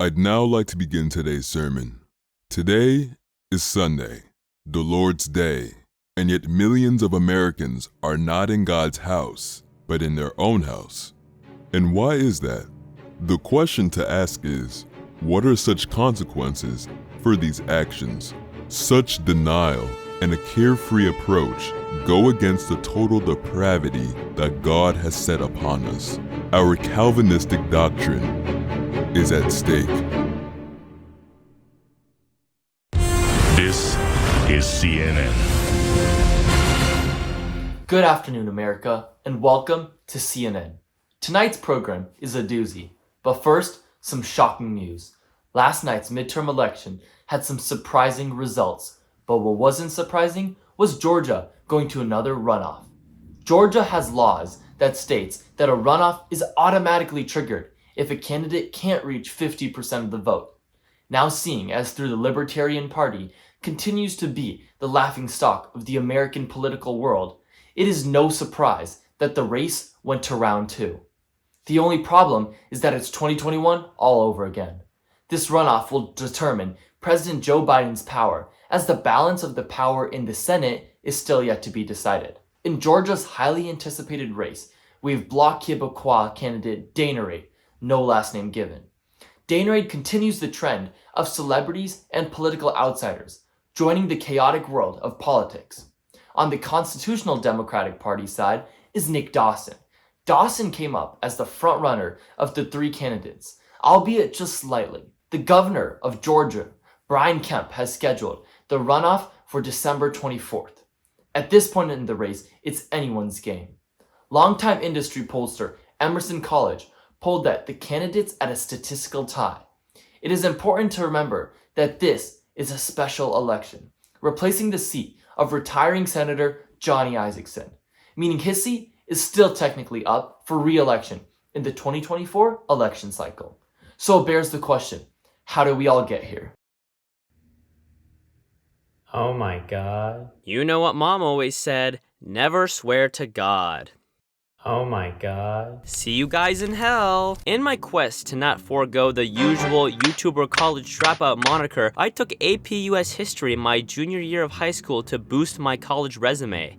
I'd now like to begin today's sermon. Today is Sunday, the Lord's Day, and yet millions of Americans are not in God's house, but in their own house. And why is that? The question to ask is, what are such consequences for these actions? Such denial and a carefree approach go against the total depravity that God has set upon us. Our Calvinistic doctrine is at stake. This is CNN. Good afternoon, America, and welcome to CNN. Tonight's program is a doozy, but first, some shocking news. Last night's midterm election had some surprising results, but what wasn't surprising was Georgia going to another runoff. Georgia has laws that states that a runoff is automatically triggered if a candidate can't reach 50% of the vote. Now seeing as through the Libertarian Party continues to be the laughingstock of the American political world, it is no surprise that the race went to round 2. The only problem is that it's 2021 all over again. This runoff will determine President Joe Biden's power, as the balance of the power in the Senate is still yet to be decided. In Georgia's highly anticipated race, we have Bloc Québécois candidate Danerade, no last name given. Danerade continues the trend of celebrities and political outsiders joining the chaotic world of politics. On the Constitutional Democratic Party side is Nick Dawson. Dawson came up as the frontrunner of the three candidates, albeit just slightly. The governor of Georgia, Brian Kemp, has scheduled the runoff for December 24th. At this point in the race, it's anyone's game. Longtime industry pollster Emerson College polled that the candidates at a statistical tie. It is important to remember that this is a special election, replacing the seat of retiring Senator Johnny Isakson, meaning his seat is still technically up for re-election in the 2024 election cycle. So it bears the question, how did we all get here? Oh my god. You know what Mom always said, never swear to God. Oh my god. See you guys in hell. In my quest to not forego the usual YouTuber college dropout moniker, I took AP US History in my junior year of high school to boost my college resume.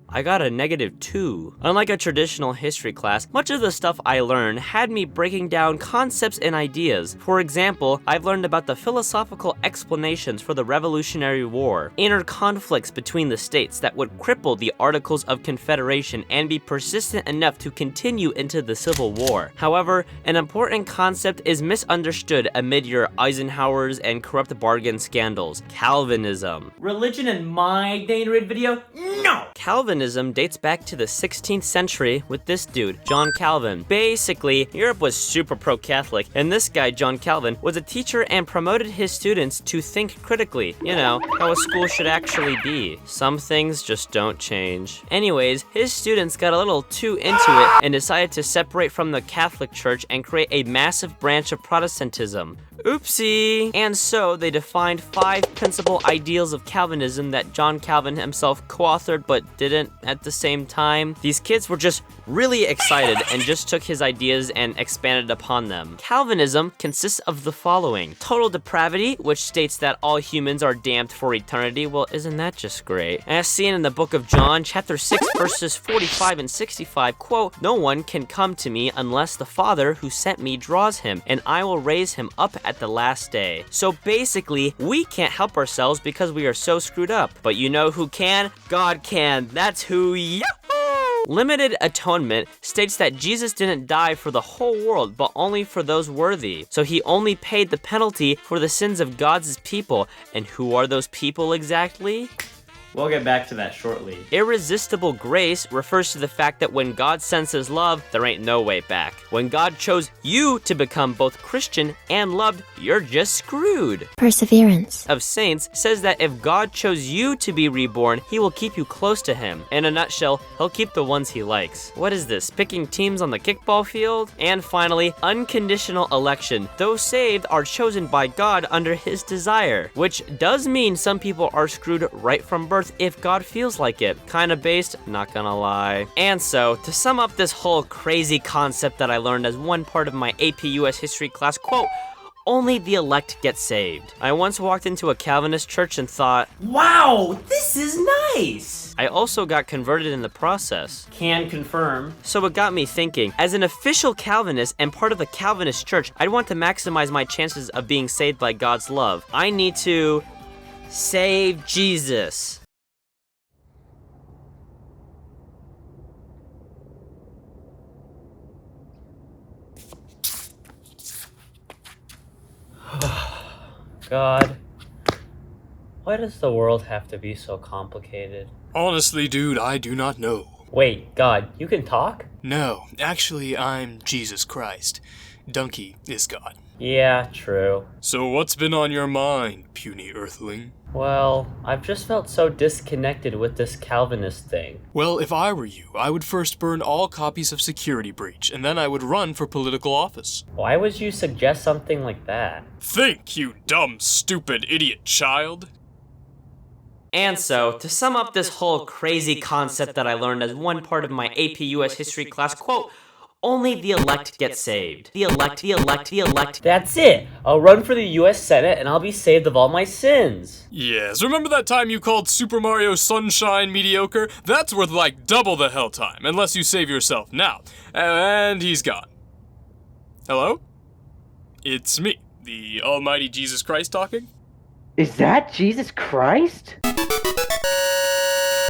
I got a -2. Unlike a traditional history class, much of the stuff I learned had me breaking down concepts and ideas. For example, I've learned about the philosophical explanations for the Revolutionary War, inner conflicts between the states that would cripple the Articles of Confederation and be persistent enough to continue into the Civil War. However, an important concept is misunderstood amid your Eisenhowers and corrupt bargain scandals: Calvinism. Religion in my Danerade video? No! Calvinism dates back to the 16th century with this dude, John Calvin. Basically, Europe was super pro-Catholic, and this guy, John Calvin, was a teacher and promoted his students to think critically. You know, how a school should actually be. Some things just don't change. Anyways, his students got a little too into it and decided to separate from the Catholic Church and create a massive branch of Protestantism. Oopsie! And so they defined 5 principal ideals of Calvinism that John Calvin himself co-authored but didn't at the same time. These kids were just really excited and just took his ideas and expanded upon them. Calvinism consists of the following: total depravity, which states that all humans are damned for eternity. Well, isn't that just great? As seen in the book of John, chapter 6, verses 45 and 65, quote, "No one can come to me unless the Father who sent me draws him, and I will raise him up at the last day." So basically, we can't help ourselves because we are so screwed up. But you know who can? God can. That's who. Yahoo! Limited atonement states that Jesus didn't die for the whole world, but only for those worthy. So he only paid the penalty for the sins of God's people. And who are those people exactly? We'll get back to that shortly. Irresistible grace refers to the fact that when God sends his love, there ain't no way back. When God chose you to become both Christian and loved, you're just screwed. Perseverance of Saints says that if God chose you to be reborn, he will keep you close to him. In a nutshell, he'll keep the ones he likes. What is this, picking teams on the kickball field? And finally, unconditional election. Those saved are chosen by God under his desire, which does mean some people are screwed right from birth if God feels like it. Kinda based, not gonna lie. And so, to sum up this whole crazy concept that I learned as one part of my AP US history class, quote, only the elect get saved. I once walked into a Calvinist church and thought, Wow, this is nice! I also got converted in the process. Can confirm. So it got me thinking, as an official Calvinist and part of a Calvinist church, I'd want to maximize my chances of being saved by God's love. I need to save Jesus. God, why does the world have to be so complicated? Honestly, dude, I do not know. Wait, God, you can talk? No, actually, I'm Jesus Christ. Donkey is God. Yeah, true. So what's been on your mind, puny earthling? Well, I've just felt so disconnected with this Calvinist thing. Well, if I were you, I would first burn all copies of Security Breach, and then I would run for political office. Why would you suggest something like that? Think, you dumb, stupid, idiot child. And so, to sum up this whole crazy concept that I learned as one part of my AP US history class, quote, only the elect get saved. The elect. That's it! I'll run for the US Senate and I'll be saved of all my sins. Yes, remember that time you called Super Mario Sunshine mediocre? That's worth like double the hell time, unless you save yourself now. And he's gone. Hello? It's me, the almighty Jesus Christ talking? Is that Jesus Christ?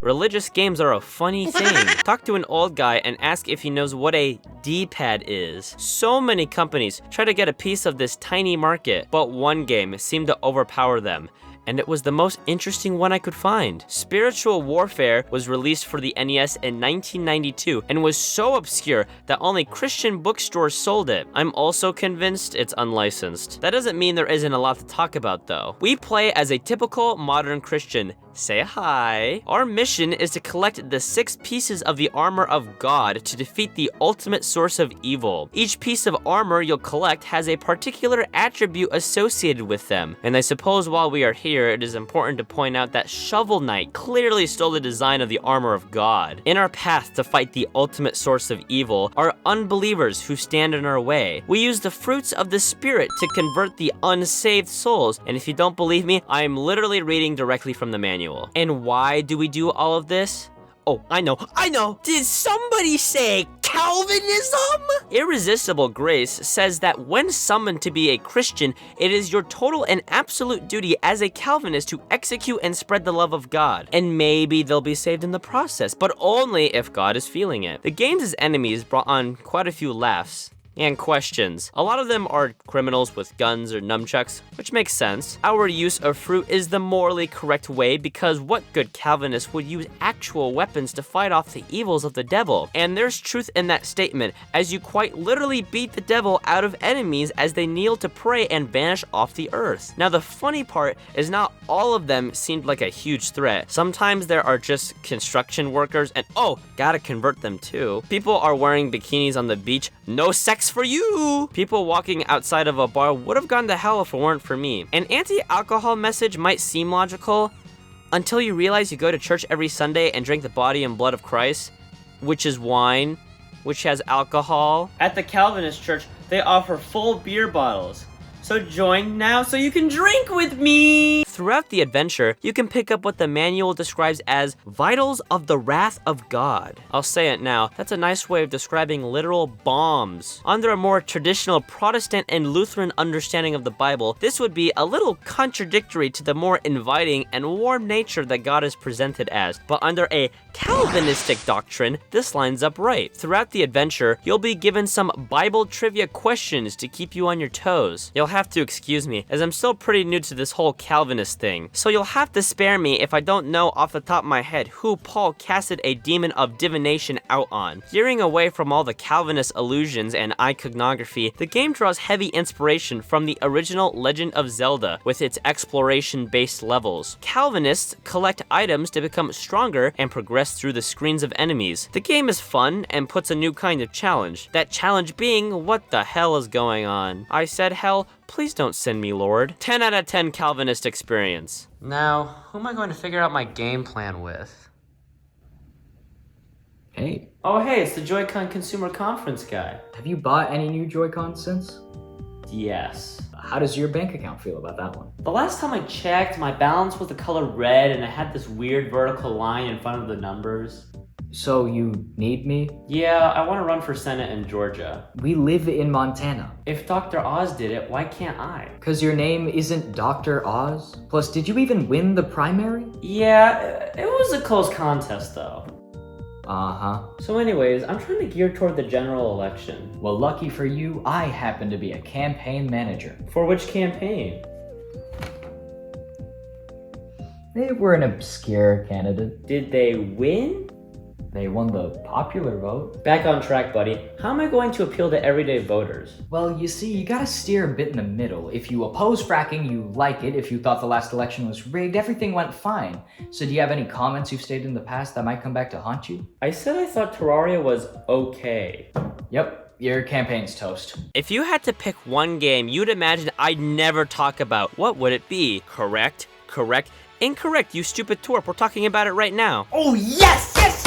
Religious games are a funny thing. Talk to an old guy and ask if he knows what a D-pad is. So many companies try to get a piece of this tiny market, but one game seemed to overpower them. And it was the most interesting one I could find. Spiritual Warfare was released for the NES in 1992 and was so obscure that only Christian bookstores sold it. I'm also convinced it's unlicensed. That doesn't mean there isn't a lot to talk about though. We play as a typical modern Christian. Say hi. Our mission is to collect the 6 pieces of the armor of God to defeat the ultimate source of evil. Each piece of armor you'll collect has a particular attribute associated with them. And I suppose while we are here, it is important to point out that Shovel Knight clearly stole the design of the armor of God. In our path to fight the ultimate source of evil are unbelievers who stand in our way. We use the fruits of the Spirit to convert the unsaved souls. And if you don't believe me, I am literally reading directly from the manual. And why do we do all of this? Oh, I know. Did somebody say Calvinism? Irresistible Grace says that when summoned to be a Christian, it is your total and absolute duty as a Calvinist to execute and spread the love of God. And maybe they'll be saved in the process, but only if God is feeling it. The game's enemies brought on quite a few laughs and questions. A lot of them are criminals with guns or nunchucks, which makes sense. Our use of fruit is the morally correct way because what good Calvinist would use actual weapons to fight off the evils of the devil? And there's truth in that statement, as you quite literally beat the devil out of enemies as they kneel to pray and vanish off the earth. Now the funny part is not all of them seemed like a huge threat. Sometimes there are just construction workers and oh, gotta convert them too. People are wearing bikinis on the beach, no sex for you! People walking outside of a bar would have gone to hell if it weren't for me. An anti-alcohol message might seem logical until you realize you go to church every Sunday and drink the body and blood of Christ, which is wine, which has alcohol. At the Calvinist church, they offer full beer bottles. So join now so you can drink with me! Throughout the adventure, you can pick up what the manual describes as vitals of the wrath of God. I'll say it now, that's a nice way of describing literal bombs. Under a more traditional Protestant and Lutheran understanding of the Bible, this would be a little contradictory to the more inviting and warm nature that God is presented as. But under a Calvinistic doctrine, this lines up right. Throughout the adventure, you'll be given some Bible trivia questions to keep you on your toes. You'll have to excuse me, as I'm still pretty new to this whole Calvinist thing. So you'll have to spare me if I don't know off the top of my head who Paul casted a demon of divination out on. Steering away from all the Calvinist allusions and iconography, the game draws heavy inspiration from the original Legend of Zelda with its exploration-based levels. Calvinists collect items to become stronger and progress through the screens of enemies. The game is fun and puts a new kind of challenge. That challenge being, what the hell is going on? I said hell, please don't send me, Lord. 10 out of 10 Calvinist experience. Now, who am I going to figure out my game plan with? Hey, Oh hey, it's the Joy-Con Consumer Conference guy. have you bought any new Joy-Cons since? Yes. how does your bank account feel about that one? The last time I checked, my balance was the color red and it had this weird vertical line in front of the numbers. So you need me? Yeah, I want to run for Senate in Georgia. We live in Montana. If Dr. Oz did it, why can't I? Cause your name isn't Dr. Oz? Plus, did you even win the primary? Yeah, it was a close contest though. Uh-huh. So anyways, I'm trying to gear toward the general election. Well, lucky for you, I happen to be a campaign manager. For which campaign? They were an obscure candidate. Did they win? They won the popular vote. Back on track, buddy. How am I going to appeal to everyday voters? Well, you see, you gotta steer a bit in the middle. If you oppose fracking, you like it. If you thought the last election was rigged, everything went fine. So do you have any comments you've stated in the past that might come back to haunt you? I said I thought Terraria was okay. Yep, your campaign's toast. If you had to pick one game you'd imagine I'd never talk about, what would it be? Correct? Correct? Incorrect, you stupid twerp. We're talking about it right now. Oh, yes! Yes!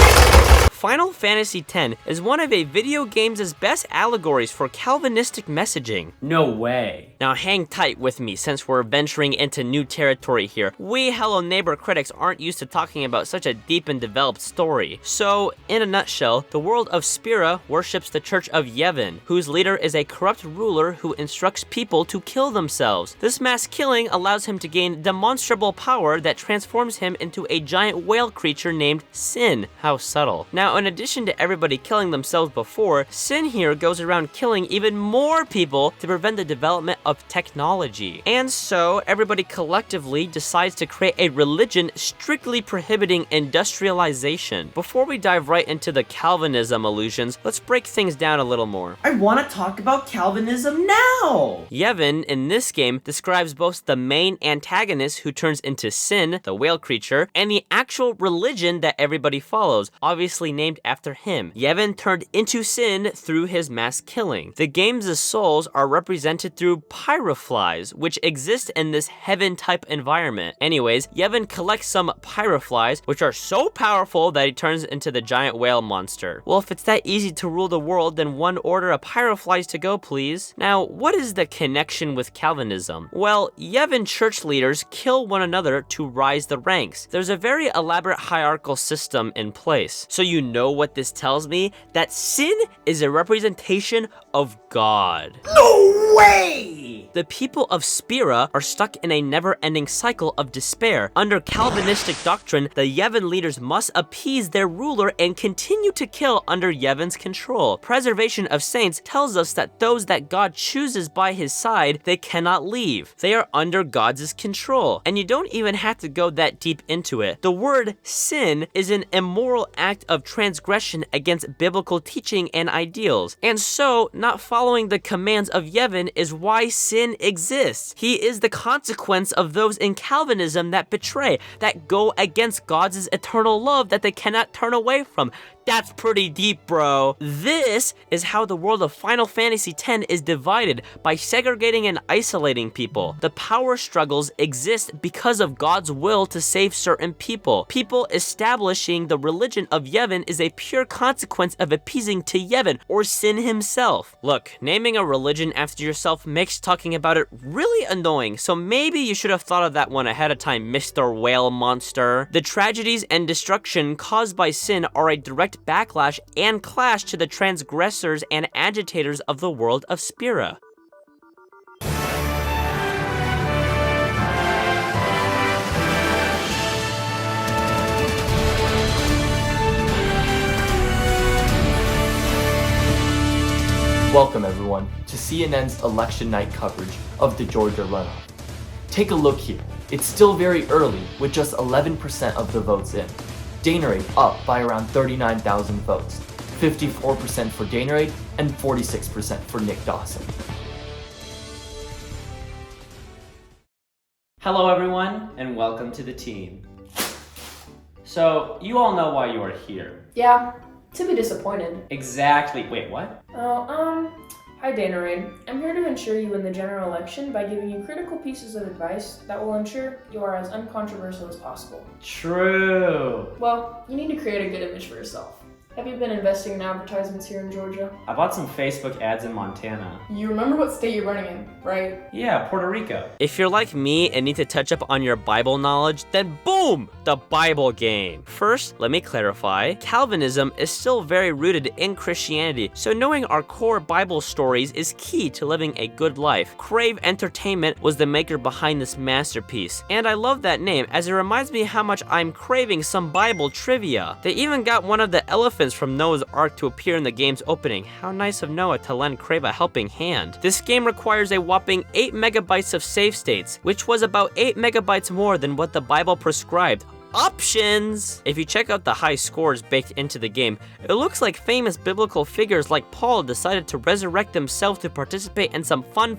Final Fantasy X is one of a video game's best allegories for Calvinistic messaging. No way. Now hang tight with me since we're venturing into new territory here. We Hello Neighbor critics aren't used to talking about such a deep and developed story. So, in a nutshell, the world of Spira worships the Church of Yevon, whose leader is a corrupt ruler who instructs people to kill themselves. This mass killing allows him to gain demonstrable power that transforms him into a giant whale creature named Sin. How subtle. Now, in addition to everybody killing themselves before, Sin here goes around killing even more people to prevent the development of technology. And so, everybody collectively decides to create a religion strictly prohibiting industrialization. Before we dive right into the Calvinism illusions, let's break things down a little more. I want to talk about Calvinism now! Yevon, in this game, describes both the main antagonist who turns into Sin, the whale creature, and the actual religion that everybody follows, obviously named after him. Yevon turned into Sin through his mass killing. The game's souls are represented through pyroflies, which exist in this heaven-type environment. Anyways, Yevon collects some pyroflies, which are so powerful that he turns into the giant whale monster. Well, if it's that easy to rule the world, then one order of pyroflies to go, please. Now, what is the connection with Calvinism? Well, Yevon church leaders kill one another to rise the ranks. There's a very elaborate hierarchical system in place. So you know what this tells me? That Sin is a representation of God. No way! The people of Spira are stuck in a never-ending cycle of despair. Under Calvinistic doctrine, the Yevon leaders must appease their ruler and continue to kill under Yevon's control. Preservation of Saints tells us that those that God chooses by his side, they cannot leave. They are under God's control. And you don't even have to go that deep into it. The word sin is an immoral act of transgression against biblical teaching and ideals. And so, not following the commands of Yevon is why sin exists. He is the consequence of those in Calvinism that betray, that go against God's eternal love that they cannot turn away from. That's pretty deep, bro. This is how the world of Final Fantasy X is divided, by segregating and isolating people. The power struggles exist because of God's will to save certain people. People establishing the religion of Yevon is a pure consequence of appeasing to Yevon, or Sin himself. Look, naming a religion after yourself makes talking about it really annoying, so maybe you should have thought of that one ahead of time, Mr. Whale Monster. The tragedies and destruction caused by sin are a direct backlash and clash to the transgressors and agitators of the world of Spira. Welcome everyone to CNN's election night coverage of the Georgia runoff. Take a look here. It's still very early with just 11% of the votes in. Danerade up by around 39,000 votes, 54% for Danerade and 46% for Nick Dawson. Hello everyone, and welcome to the team. So, you all know why you are here. Yeah, to be disappointed. Exactly. Wait, what? Hi Danerade. I'm here to ensure you win the general election by giving you critical pieces of advice that will ensure you are as uncontroversial as possible. True. Well, you need to create a good image for yourself. have you been investing in advertisements here in Georgia? I bought some Facebook ads in Montana. You remember what state you're running in, right? Yeah, Puerto Rico. If you're like me and need to touch up on your Bible knowledge, then boom, the Bible game. First, let me clarify, Calvinism is still very rooted in Christianity, so knowing our core Bible stories is key to living a good life. Crave Entertainment was the maker behind this masterpiece, and I love that name as it reminds me how much I'm craving some Bible trivia. They even got one of the elephants from Noah's Ark to appear in the game's opening. How nice of Noah to lend Crave a helping hand. This game requires a whopping 8 megabytes of save states, which was about 8 megabytes more than what the Bible prescribed. Options! If you check out the high scores baked into the game, it looks like famous biblical figures like Paul decided to resurrect themselves to participate in some fun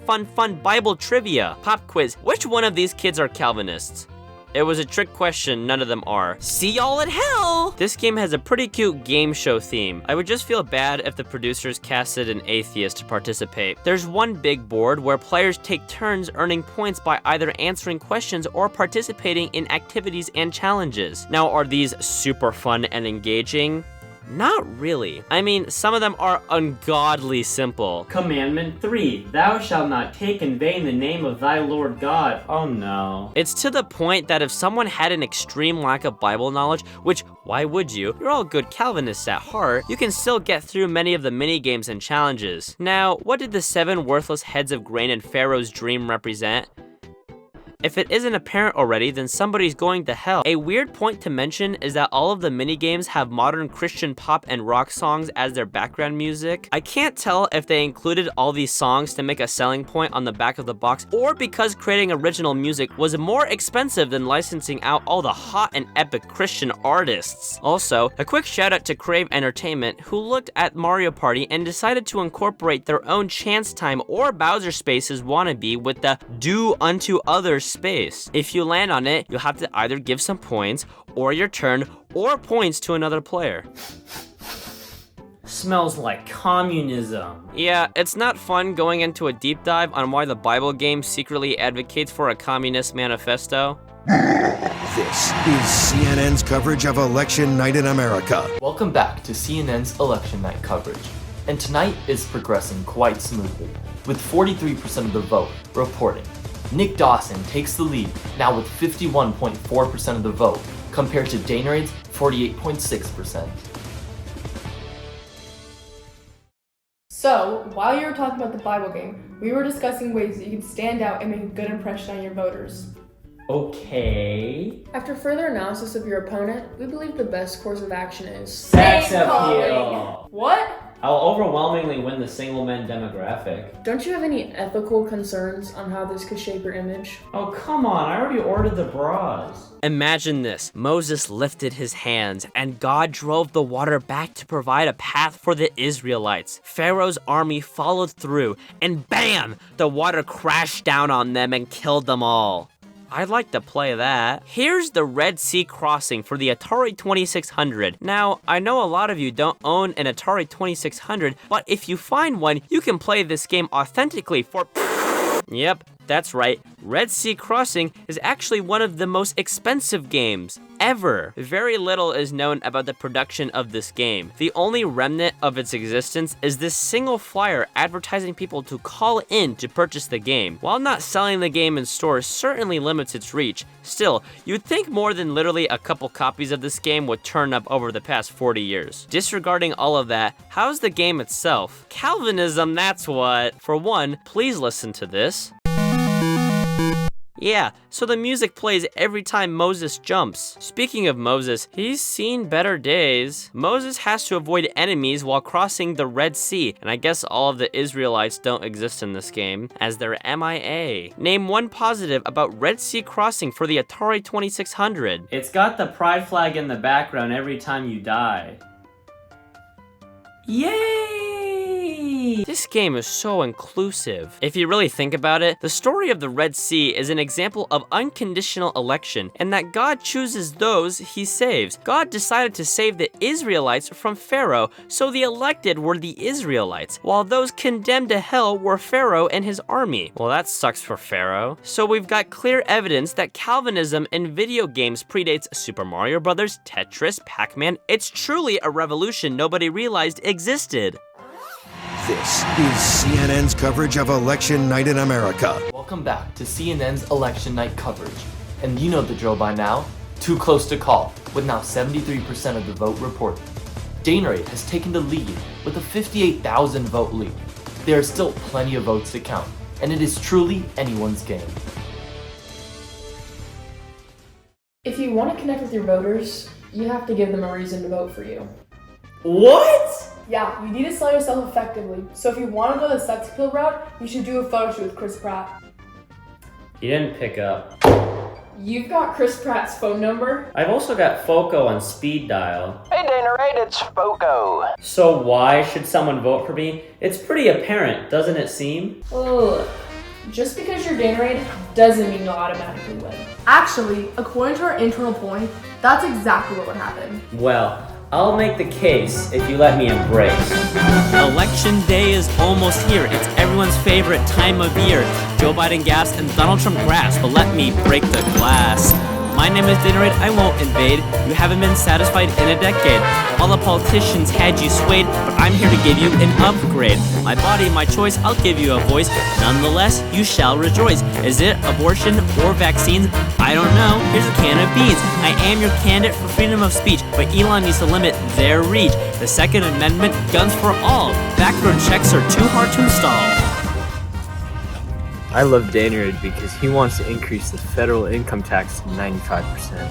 Bible trivia. Pop quiz, which one of these kids are Calvinists? It was a trick question, none of them are. See y'all in hell! This game has a pretty cute game show theme. I would just feel bad if the producers casted an atheist to participate. There's one big board where players take turns earning points by either answering questions or participating in activities and challenges. Now, are these super fun and engaging? Not really. I mean, some of them are ungodly simple. Commandment 3, thou shalt not take in vain the name of thy Lord God. Oh no. It's to the point that if someone had an extreme lack of Bible knowledge, which why would you? You're all good Calvinists at heart, you can still get through many of the mini games and challenges. Now, what did the 7 worthless heads of grain in Pharaoh's dream represent? If it isn't apparent already, then somebody's going to hell. A weird point to mention is that all of the minigames have modern Christian pop and rock songs as their background music. I can't tell if they included all these songs to make a selling point on the back of the box, or because creating original music was more expensive than licensing out all the hot and epic Christian artists. Also, a quick shout out to Crave Entertainment, who looked at Mario Party and decided to incorporate their own Chance Time or Bowser Space's wannabe with the Do Unto Others space. If you land on it, you'll have to either give some points, or your turn, or points to another player. Smells like communism. Yeah, it's not fun going into a deep dive on why the Bible game secretly advocates for a communist manifesto. This is CNN's coverage of election night in America. Welcome back to CNN's election night coverage. And tonight is progressing quite smoothly, with 43% of the vote reporting. Nick Dawson takes the lead, now with 51.4% of the vote, compared to Danerade's 48.6%. So, while you were talking about the Bible game, we were discussing ways that you can stand out and make a good impression on your voters. Okay. After further analysis of your opponent, we believe the best course of action is Sex appeal. What? I'll overwhelmingly win the single men demographic. Don't you have any ethical concerns on how this could shape your image? Oh, come on, I already ordered the bras. Imagine this. Moses lifted his hands, and God drove the water back to provide a path for the Israelites. Pharaoh's army followed through, and bam! The water crashed down on them and killed them all. I'd like to play that. Here's the Red Sea Crossing for the Atari 2600. Now, I know a lot of you don't own an Atari 2600, but if you find one, you can play this game authentically for... Yep, that's right. Red Sea Crossing is actually one of the most expensive games ever. Very little is known about the production of this game. The only remnant of its existence is this single flyer advertising people to call in to purchase the game. While not selling the game in stores certainly limits its reach, still, you'd think more than literally a couple copies of this game would turn up over the past 40 years. Disregarding all of that, how's the game itself? Calvinism, that's what. For one, please listen to this. Yeah, so the music plays every time Moses jumps. Speaking of Moses, he's seen better days. Moses has to avoid enemies while crossing the Red Sea, and I guess all of the Israelites don't exist in this game, as they're MIA. Name one positive about Red Sea Crossing for the Atari 2600. It's got the pride flag in the background every time you die. Yay! me. This game is so inclusive. If you really think about it, the story of the Red Sea is an example of unconditional election, and that God chooses those he saves. God decided to save the Israelites from Pharaoh, so the elected were the Israelites, while those condemned to hell were Pharaoh and his army. Well, that sucks for Pharaoh. So we've got clear evidence that Calvinism in video games predates Super Mario Bros., Tetris, Pac-Man. It's truly a revolution nobody realized existed. This is CNN's coverage of election night in America. Welcome back to CNN's election night coverage. And you know the drill by now. Too close to call, with now 73% of the vote reported. Danerade has taken the lead with a 58,000 vote lead. There are still plenty of votes to count, and it is truly anyone's game. If you want to connect with your voters, you have to give them a reason to vote for you. What? Yeah, you need to sell yourself effectively. So if you want to go the sex appeal route, you should do a photo shoot with Chris Pratt. He didn't pick up. You've got Chris Pratt's phone number. I've also got Foco on speed dial. Hey Danerade, it's Foco. So why should someone vote for me? It's pretty apparent, doesn't it seem? Ugh. Just because you're Danerade doesn't mean you'll automatically win. Actually, according to our internal polling, that's exactly what would happen. Well, I'll make the case if you let me embrace. Election day is almost here. It's everyone's favorite time of year. Joe Biden gas and Donald Trump grass, but let me break the glass. My name is Danerade, I won't invade. You haven't been satisfied in a decade. All the politicians had you swayed, but I'm here to give you an upgrade. My body, my choice, I'll give you a voice. Nonetheless, you shall rejoice. Is it abortion or vaccines? I don't know. Here's a can of beans. I am your candidate for freedom of speech, but Elon needs to limit their reach. The Second Amendment, guns for all. Background checks are too hard to install. I love Danerade because he wants to increase the federal income tax to 95%.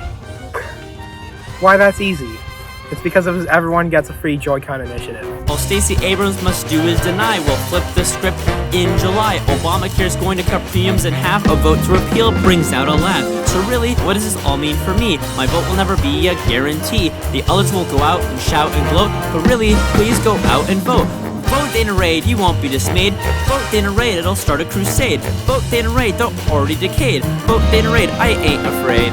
Why, that's easy. It's because of his Everyone Gets a Free Joy-Con initiative. All Stacey Abrams must do is deny. We'll flip the script in July. Obamacare's going to cut premiums in half. A vote to repeal brings out a laugh. So really, what does this all mean for me? My vote will never be a guarantee. The others will go out and shout and gloat, but really, please go out and vote. Vote Danerade, you won't be dismayed. Vote Danerade, it'll start a crusade. Vote Danerade, they're already decayed. Vote Danerade, I ain't afraid.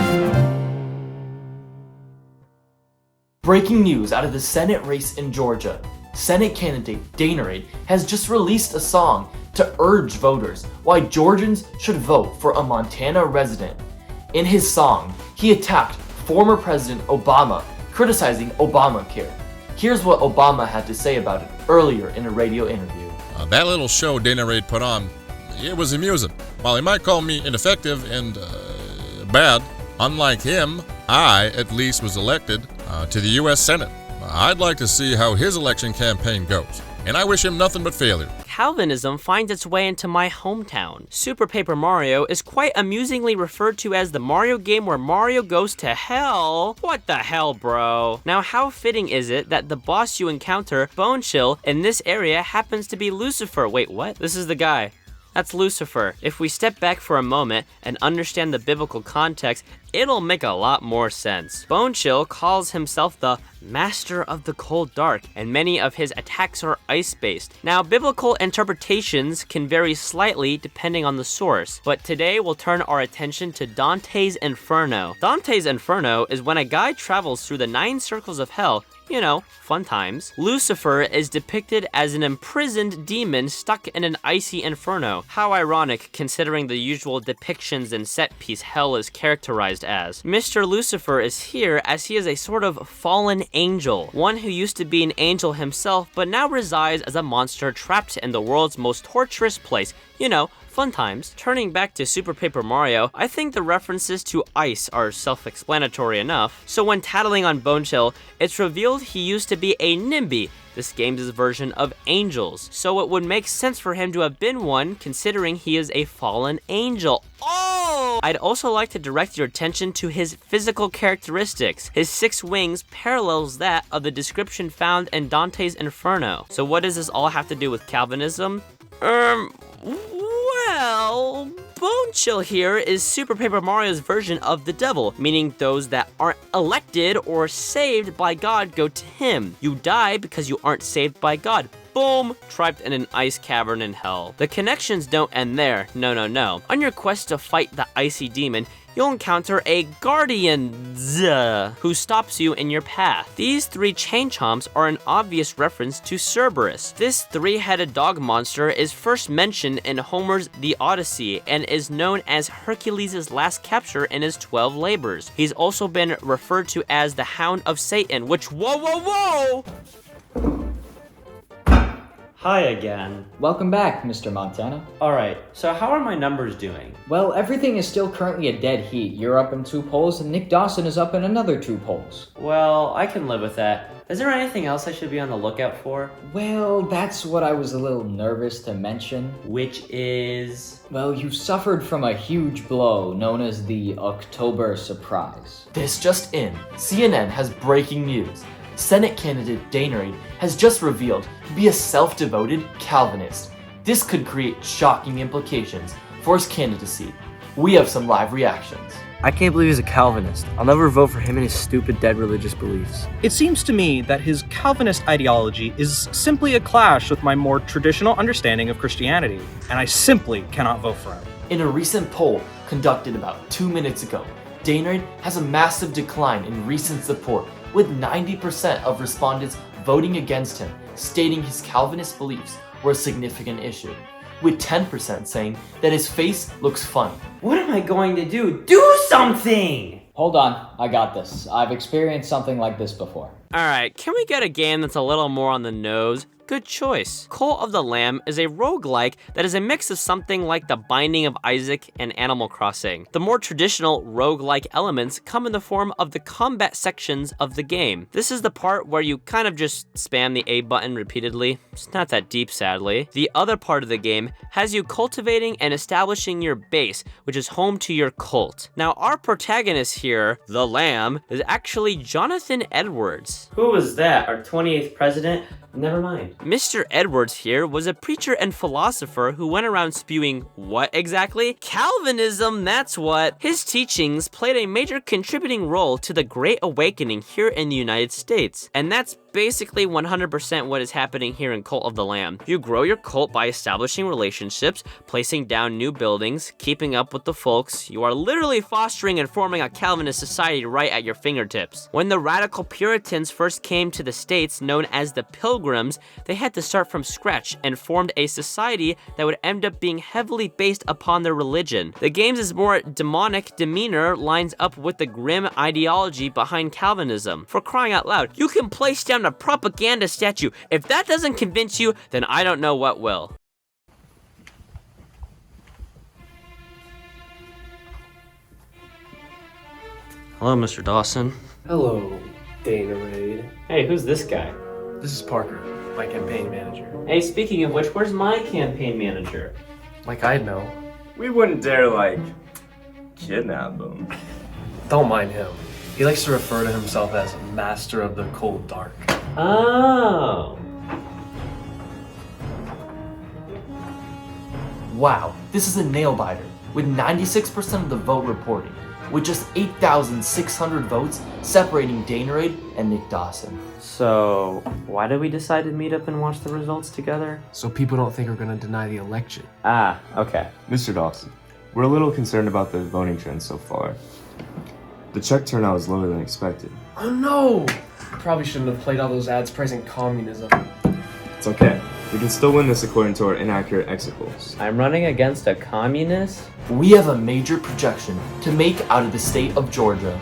Breaking news out of the Senate race in Georgia. Senate candidate Danerade has just released a song to urge voters why Georgians should vote for a Montana resident. In his song, he attacked former President Obama, criticizing Obamacare. Here's what Obama had to say about it earlier in a radio interview. That little show Danerade put on, it was amusing. While he might call me ineffective and bad, unlike him, I at least was elected to the U.S. Senate. I'd like to see how his election campaign goes, and I wish him nothing but failure. Calvinism finds its way into my hometown. Super Paper Mario is quite amusingly referred to as the Mario game where Mario goes to hell. What the hell, bro? Now, how fitting is it that the boss you encounter, Bone Chill, in this area happens to be Lucifer? Wait, what? This is the guy. That's Lucifer. If we step back for a moment and understand the biblical context, it'll make a lot more sense. Bone Chill calls himself the Master of the Cold Dark, and many of his attacks are ice-based. Now, biblical interpretations can vary slightly depending on the source, but today we'll turn our attention to Dante's Inferno. Dante's Inferno is when a guy travels through the 9 circles of hell. You know, fun times. Lucifer is depicted as an imprisoned demon stuck in an icy inferno. How ironic, considering the usual depictions and set piece hell is characterized as. Mr. Lucifer is here as he is a sort of fallen angel, one who used to be an angel himself, but now resides as a monster trapped in the world's most torturous place. You know, fun times. Turning back to Super Paper Mario, I think the references to ice are self-explanatory enough. So when tattling on Bone Chill, it's revealed he used to be a NIMBY, this game's version of angels. So it would make sense for him to have been one, considering he is a fallen angel. Oh! I'd also like to direct your attention to his physical characteristics. His 6 wings parallels that of the description found in Dante's Inferno. So what does this all have to do with Calvinism? Well, Bone Chill here is Super Paper Mario's version of the devil, meaning those that aren't elected or saved by God go to him. You die because you aren't saved by God. boom, trapped in an ice cavern in hell. The connections don't end there, no. On your quest to fight the icy demon, you'll encounter a guardian who stops you in your path. These 3 chain chomps are an obvious reference to Cerberus. This 3-headed dog monster is first mentioned in Homer's The Odyssey and is known as Hercules' last capture in his 12 labors. He's also been referred to as the Hound of Satan, which whoa! Hi again. Welcome back, Mr. Montana. Alright, so how are my numbers doing? Well, everything is still currently a dead heat. You're up in 2 polls, and Nick Dawson is up in another 2 polls. Well, I can live with that. Is there anything else I should be on the lookout for? Well, that's what I was a little nervous to mention. Which is... Well, you suffered from a huge blow known as the October Surprise. This just in, CNN has breaking news. Senate candidate Danerade has just revealed to be a self-devoted Calvinist. This could create shocking implications for his candidacy. We have some live reactions. I can't believe he's a Calvinist. I'll never vote for him and his stupid dead religious beliefs. It seems to me that his Calvinist ideology is simply a clash with my more traditional understanding of Christianity, and I simply cannot vote for him. In a recent poll conducted about 2 minutes ago, Danerade has a massive decline in recent support, with 90% of respondents voting against him, stating his Calvinist beliefs were a significant issue, with 10% saying that his face looks funny. What am I going to do? Do something! Hold on, I got this. I've experienced something like this before. Alright, can we get a game that's a little more on the nose? Good choice. Cult of the Lamb is a roguelike that is a mix of something like The Binding of Isaac and Animal Crossing. The more traditional roguelike elements come in the form of the combat sections of the game. This is the part where you kind of just spam the A button repeatedly. It's not that deep, sadly. The other part of the game has you cultivating and establishing your base, which is home to your cult. Now, our protagonist here, the Lamb, is actually Jonathan Edwards. Who was that? Our 28th president? Never mind. Mr. Edwards here was a preacher and philosopher who went around spewing what exactly? Calvinism, that's what. His teachings played a major contributing role to the Great Awakening here in the United States. And that's basically 100% what is happening here in Cult of the Lamb. You grow your cult by establishing relationships, placing down new buildings, keeping up with the folks. You are literally fostering and forming a Calvinist society right at your fingertips. When the radical Puritans first came to the States, known as the Pilgrims, they had to start from scratch and formed a society that would end up being heavily based upon their religion. The game's more demonic demeanor lines up with the grim ideology behind Calvinism. For crying out loud, you can place down a propaganda statue. If that doesn't convince you, then I don't know what will. Hello, Mr. Dawson. Hello, Danerade. Hey, who's this guy? This is Parker, my campaign manager. Hey, speaking of which, where's my campaign manager? Like I'd know. We wouldn't dare, kidnap him. Don't mind him. He likes to refer to himself as Master of the Cold Dark. Oh. Wow, this is a nail-biter, with 96% of the vote reporting, with just 8,600 votes separating Danerade and Nick Dawson. So, why did we decide to meet up and watch the results together? So people don't think we're gonna deny the election. Ah, okay. Mr. Dawson, we're a little concerned about the voting trends so far. The check turnout is lower than expected. Oh no! Probably shouldn't have played all those ads praising communism. It's okay. We can still win this according to our inaccurate exit polls. I'm running against a communist? We have a major projection to make out of the state of Georgia.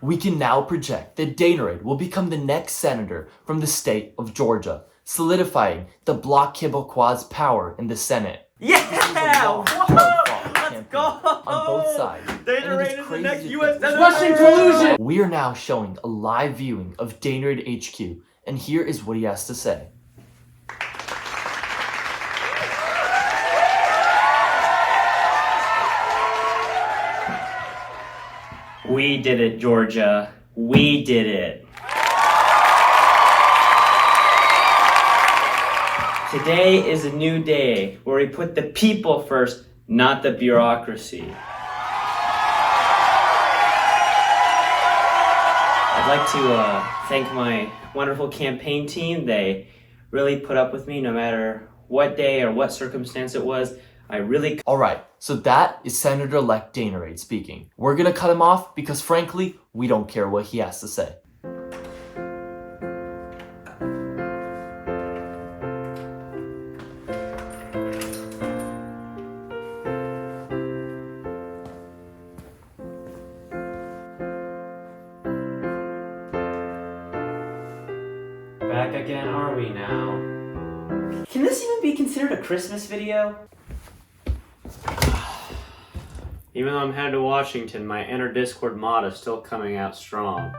We can now project that Danerade will become the next senator from the state of Georgia, solidifying the Bloc Québécois' power in the Senate. Yeah! Let's go! On both sides. Danerade is the next U.S. Senator! Russian collusion! We are now showing a live viewing of Danerade HQ, and here is what he has to say. We did it, Georgia. We did it. Today is a new day where we put the people first, not the bureaucracy. I'd like to thank my wonderful campaign team. They really put up with me no matter what day or what circumstance it was. Alright, so that is Senator-elect Danerade speaking. We're gonna cut him off because frankly, we don't care what he has to say. Back again, are we now? Can this even be considered a Christmas video? Even though I'm headed to Washington, my inner Discord mod is still coming out strong.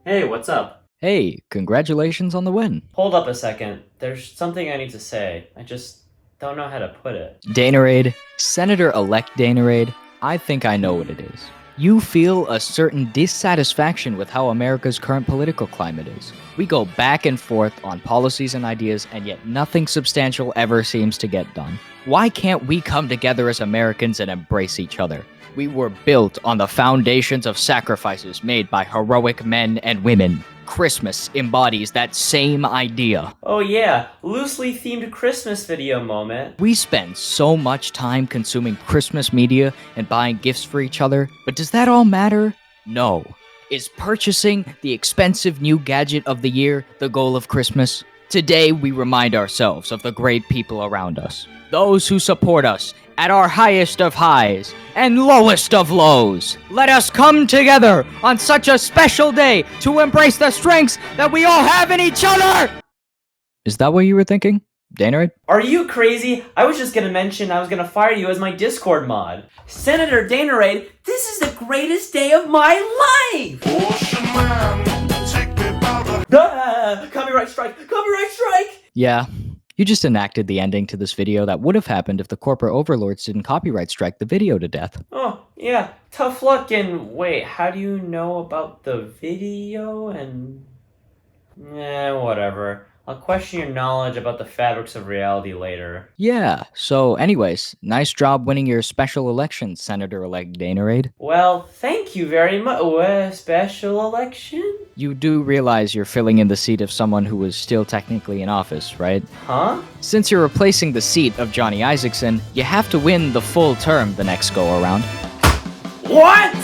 Hey, what's up? Hey, congratulations on the win. Hold up a second. There's something I need to say. I just don't know how to put it. Danerade, Senator-elect Danerade, I think I know what it is. You feel a certain dissatisfaction with how America's current political climate is. We go back and forth on policies and ideas, and yet nothing substantial ever seems to get done. Why can't we come together as Americans and embrace each other? We were built on the foundations of sacrifices made by heroic men and women. Christmas embodies that same idea. Oh yeah, loosely themed Christmas video moment. We spend so much time consuming Christmas media and buying gifts for each other, but does that all matter? No. Is purchasing the expensive new gadget of the year the goal of Christmas? Today, we remind ourselves of the great people around us. Those who support us at our highest of highs and lowest of lows. Let us come together on such a special day to embrace the strengths that we all have in each other! Is that what you were thinking, Danerade? Are you crazy? I was just gonna mention I was gonna fire you as my Discord mod. Senator Danerade, this is the greatest day of my life! Copyright strike! Copyright strike! Yeah, you just enacted the ending to this video that would have happened if the corporate overlords didn't copyright strike the video to death. Oh, yeah, tough luck. And wait, how do you know about the video? And whatever. I'll question your knowledge about the fabrics of reality later. Yeah, so anyways, nice job winning your special election, Senator-elect Danerade. Well, thank you very much. Special election? You do realize you're filling in the seat of someone who was still technically in office, right? Huh? Since you're replacing the seat of Johnny Isaacson, you have to win the full term the next go-around. What?